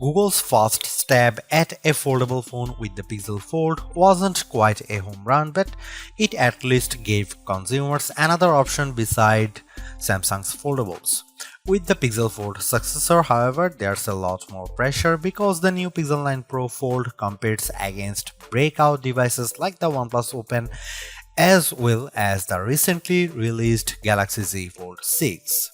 Google's first stab at a foldable phone with the Pixel Fold wasn't quite a home run, but it at least gave consumers another option beside Samsung's foldables. With the Pixel Fold successor, however, there's a lot more pressure because the new Pixel 9 Pro Fold competes against breakout devices like the OnePlus Open as well as the recently released Galaxy Z Fold 6.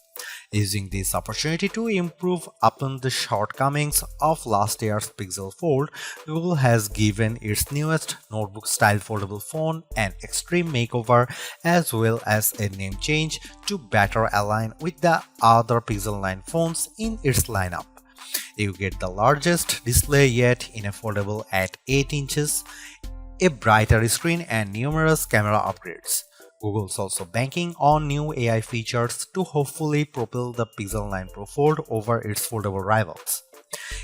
Using this opportunity to improve upon the shortcomings of last year's Pixel Fold, Google has given its newest notebook-style foldable phone an extreme makeover as well as a name change to better align with the other Pixel 9 phones in its lineup. You get the largest display yet in a foldable at 8 inches, a brighter screen and numerous camera upgrades. Google's also banking on new AI features to hopefully propel the Pixel 9 Pro Fold over its foldable rivals.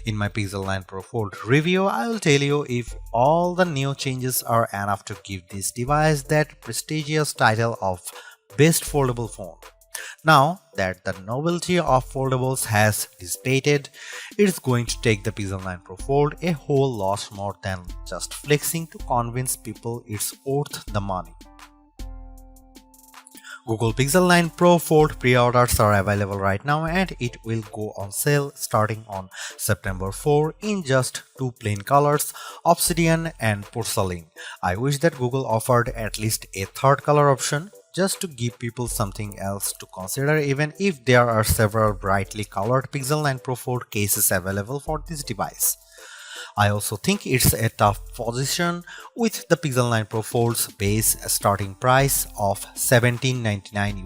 In my Pixel 9 Pro Fold review, I will tell you if all the new changes are enough to give this device that prestigious title of Best Foldable Phone. Now that the novelty of foldables has dissipated, it's going to take the Pixel 9 Pro Fold a whole lot more than just flexing to convince people it's worth the money. Google Pixel 9 Pro Fold pre-orders are available right now and it will go on sale starting on September 4 in just two plain colors, obsidian and porcelain. I wish that Google offered at least a third color option just to give people something else to consider, even if there are several brightly colored Pixel 9 Pro Fold cases available for this device. I also think it's a tough position with the Pixel 9 Pro Fold's base starting price of $1799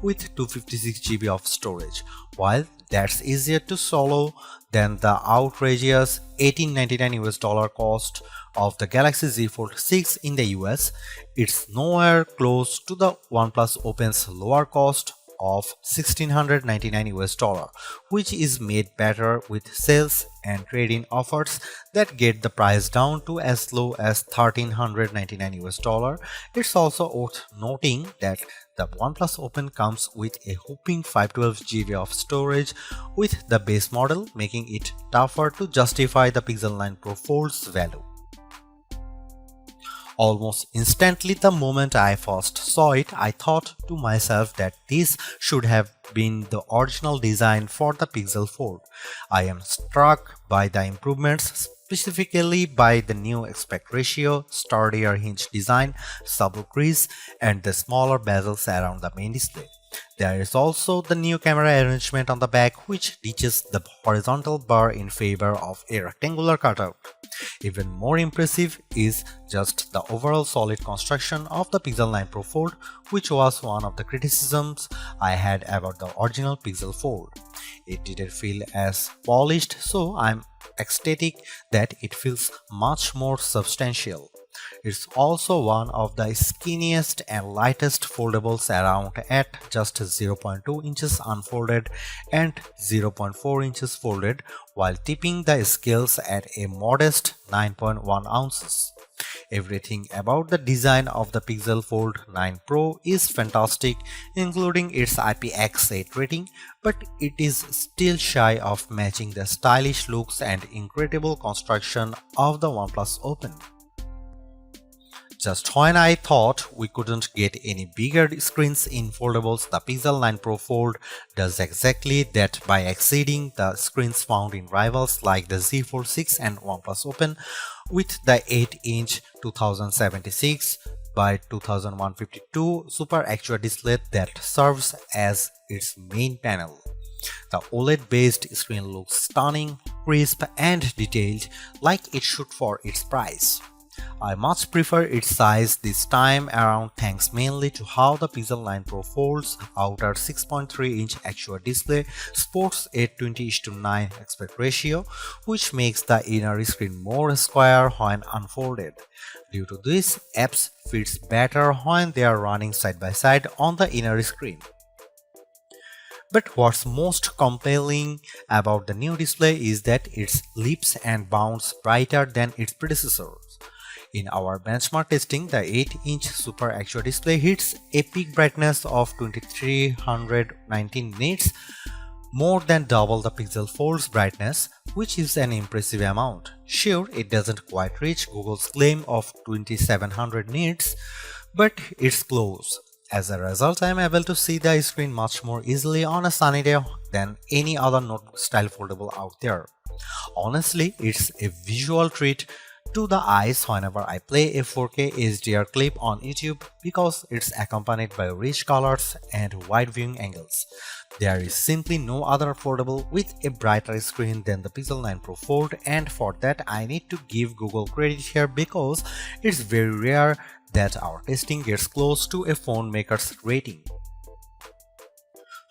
with 256GB of storage. While that's easier to swallow than the outrageous $1899 cost of the Galaxy Z Fold 6 in the US, it's nowhere close to the OnePlus Open's lower cost of $1,699, which is made better with sales and trade-in offers that get the price down to as low as $1,399. It's also worth noting that the OnePlus Open comes with a whopping 512GB of storage with the base model, making it tougher to justify the Pixel 9 Pro Fold's value. Almost instantly the moment I first saw it, I thought to myself that this should have been the original design for the Pixel Fold. I am struck by the improvements, specifically by the new aspect ratio, sturdier hinge design, subtle crease, and the smaller bezels around the main display. There is also the new camera arrangement on the back, which ditches the horizontal bar in favor of a rectangular cutout. Even more impressive is just the overall solid construction of the Pixel 9 Pro Fold, which was one of the criticisms I had about the original Pixel Fold. It didn't feel as polished, so I'm ecstatic that it feels much more substantial. It's also one of the skinniest and lightest foldables around at just 0.2 inches unfolded and 0.4 inches folded, while tipping the scales at a modest 9.1 ounces. Everything about the design of the Pixel Fold 9 Pro is fantastic, including its IPX8 rating, but it is still shy of matching the stylish looks and incredible construction of the OnePlus Open. Just when I thought we couldn't get any bigger screens in foldables, the Pixel 9 Pro Fold does exactly that by exceeding the screens found in rivals like the Z Fold 6 and OnePlus Open with the 8-inch 2076 by 2152 Super AQUA display that serves as its main panel. The OLED-based screen looks stunning, crisp, and detailed, like it should for its price. I much prefer its size this time around thanks mainly to how the Pixel 9 Pro Fold's outer 6.3-inch AQUA display sports a 20:9 aspect ratio, which makes the inner screen more square when unfolded. Due to this, apps fits better when they are running side by side on the inner screen. But what's most compelling about the new display is that it leaps and bounds brighter than its predecessors. In our benchmark testing, the 8-inch Super AQUA display hits a peak brightness of 2319 nits, more than double the Pixel Fold's brightness, which is an impressive amount. Sure, it doesn't quite reach Google's claim of 2700 nits, but it's close. As a result, I am able to see the screen much more easily on a sunny day than any other notebook style foldable out there. Honestly, it's a visual treat to the eyes whenever I play a 4K HDR clip on YouTube because it's accompanied by rich colors and wide viewing angles. There is simply no other foldable with a brighter screen than the Pixel 9 Pro Fold, and for that I need to give Google credit here because it's very rare that our testing gets close to a phone maker's rating.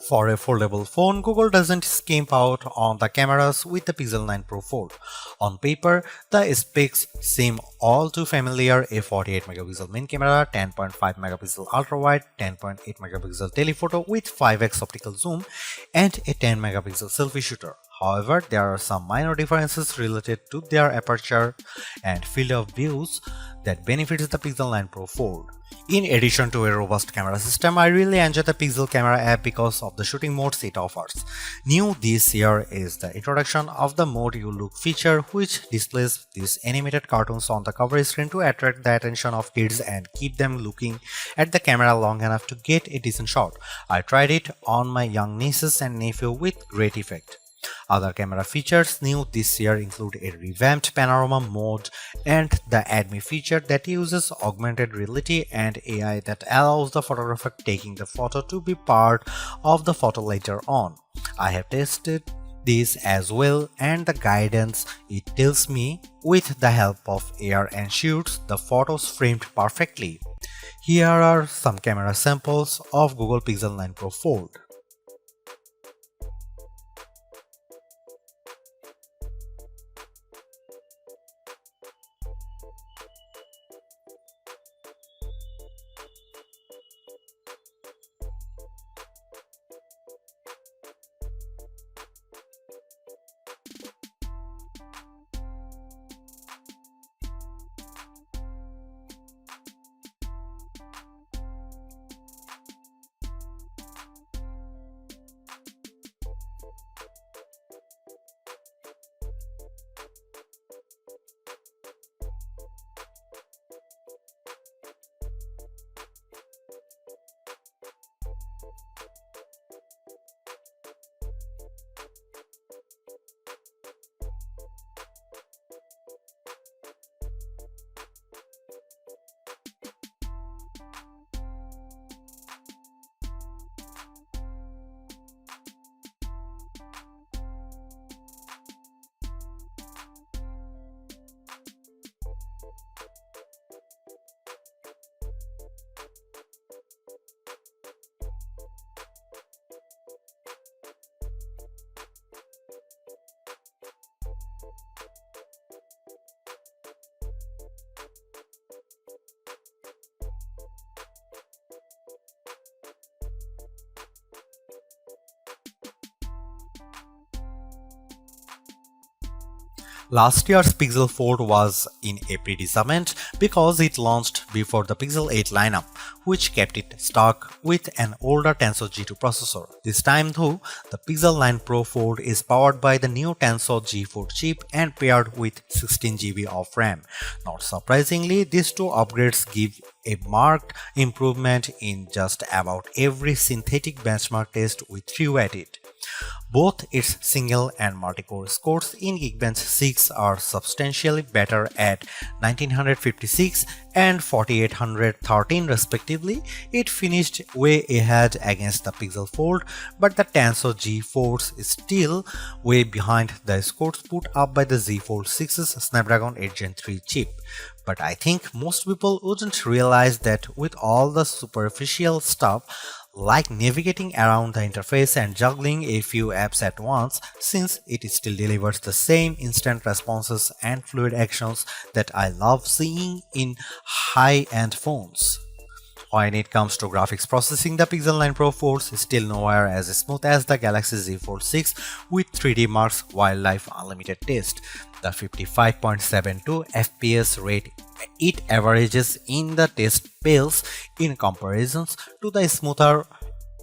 For a foldable phone, Google doesn't skimp out on the cameras with the Pixel 9 Pro Fold. On paper, the specs seem all too familiar: a 48 megapixel main camera, 10.5 megapixel ultra-wide, 10.8 megapixel telephoto with 5x optical zoom, and a 10 megapixel selfie shooter. However, there are some minor differences related to their aperture and field of views that benefits the Pixel 9 Pro Fold. In addition to a robust camera system, I really enjoy the Pixel Camera app because of the shooting modes it offers. New this year is the introduction of the Mode You Look feature, which displays these animated cartoons on the cover screen to attract the attention of kids and keep them looking at the camera long enough to get a decent shot. I tried it on my young nieces and nephew with great effect. Other camera features new this year include a revamped panorama mode and the Add Me feature that uses augmented reality and AI that allows the photographer taking the photo to be part of the photo later on. I have tested this as well, and the guidance it tells me with the help of AR ensures the photos framed perfectly. Here are some camera samples of Google Pixel 9 Pro Fold. Last year's Pixel Fold was in a predicament because it launched before the Pixel 8 lineup, which kept it stuck with an older Tensor G2 processor. This time though, the Pixel 9 Pro Fold is powered by the new Tensor G4 chip and paired with 16GB of RAM. Not surprisingly, these two upgrades give a marked improvement in just about every synthetic benchmark test we threw at it. Both its single and multi-core scores in Geekbench 6 are substantially better at 1956 and 4813 respectively. It finished way ahead against the Pixel Fold, but the Tensor G4 is still way behind the scores put up by the Z Fold 6's Snapdragon 8 Gen 3 chip. But I think most people wouldn't realize that with all the superficial stuff like navigating around the interface and juggling a few apps at once, since it still delivers the same instant responses and fluid actions that I love seeing in high-end phones. When it comes to graphics processing, the Pixel 9 Pro Fold is still nowhere as smooth as the Galaxy Z Fold 6 with 3D Mark's Wildlife Unlimited test. The 55.72 FPS rate it averages in the test pales in comparisons to the smoother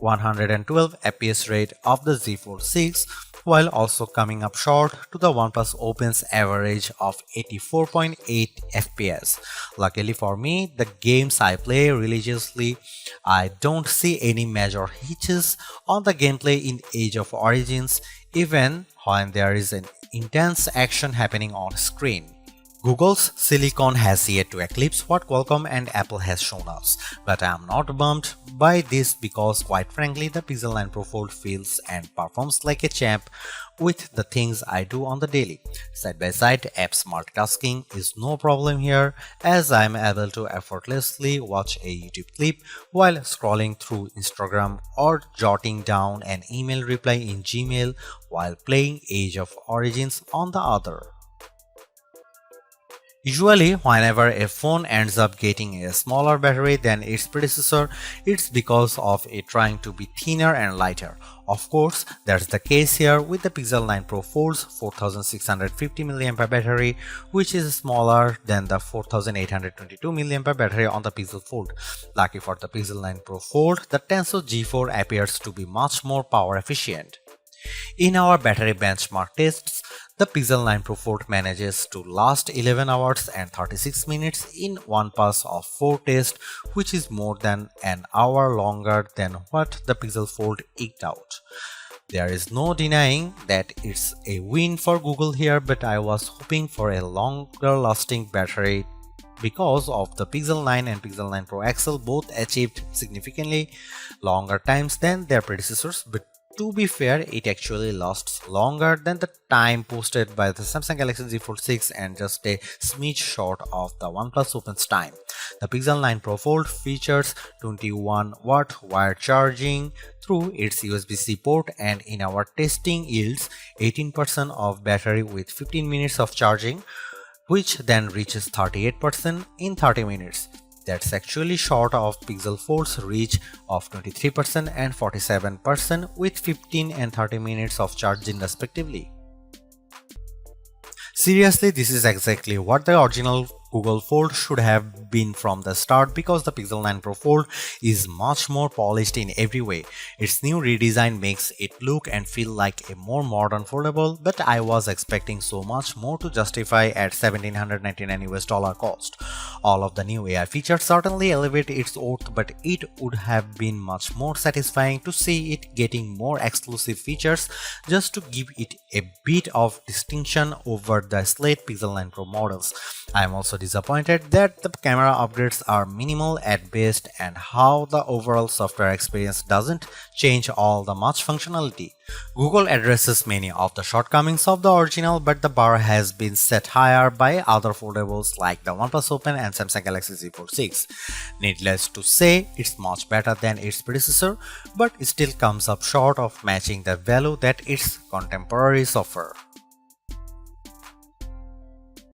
112 FPS rate of the Z Fold 6, while also coming up short to the OnePlus Open's average of 84.8 FPS. Luckily for me, the games I play religiously, I don't see any major hitches on the gameplay in Age of Origins, even when there is an intense action happening on screen. Google's Silicon has yet to eclipse what Qualcomm and Apple has shown us, but I am not bummed by this because quite frankly the Pixel 9 Pro Fold feels and performs like a champ with the things I do on the daily. Side by side, apps multitasking is no problem here as I am able to effortlessly watch a YouTube clip while scrolling through Instagram or jotting down an email reply in Gmail while playing Age of Origins on the other. Usually, whenever a phone ends up getting a smaller battery than its predecessor, it's because of it trying to be thinner and lighter. Of course, that's the case here with the Pixel 9 Pro Fold's 4650 mAh battery, which is smaller than the 4822 mAh battery on the Pixel Fold. Lucky for the Pixel 9 Pro Fold, the Tensor G4 appears to be much more power efficient. In our battery benchmark tests, the Pixel 9 Pro Fold manages to last 11 hours and 36 minutes in one pass of 4 tests, which is more than an hour longer than what the Pixel Fold eked out. There is no denying that it's a win for Google here, but I was hoping for a longer lasting battery because of the Pixel 9 and Pixel 9 Pro XL both achieved significantly longer times than their predecessors, but to be fair, it actually lasts longer than the time posted by the Samsung Galaxy Z Fold 6 and just a smidge short of the OnePlus Open's time. The Pixel 9 Pro Fold features 21-watt wired charging through its USB-C port and in our testing yields 18% of battery with 15 minutes of charging, which then reaches 38% in 30 minutes. That's actually short of Pixel Fold's reach of 23% and 47% with 15 and 30 minutes of charging respectively. Seriously, this is exactly what the original Google Fold should have been from the start because the Pixel 9 Pro Fold is much more polished in every way. Its new redesign makes it look and feel like a more modern foldable, but I was expecting so much more to justify at $1,799 cost. All of the new AI features certainly elevate its worth, but it would have been much more satisfying to see it getting more exclusive features just to give it a bit of distinction over the slate Pixel 9 Pro models. I am also disappointed that the camera upgrades are minimal at best and how the overall software experience doesn't change all the much functionality. Google addresses many of the shortcomings of the original, but the bar has been set higher by other foldables like the OnePlus Open and Samsung Galaxy Z Fold 6. Needless to say, it's much better than its predecessor, but it still comes up short of matching the value that its contemporaries offer.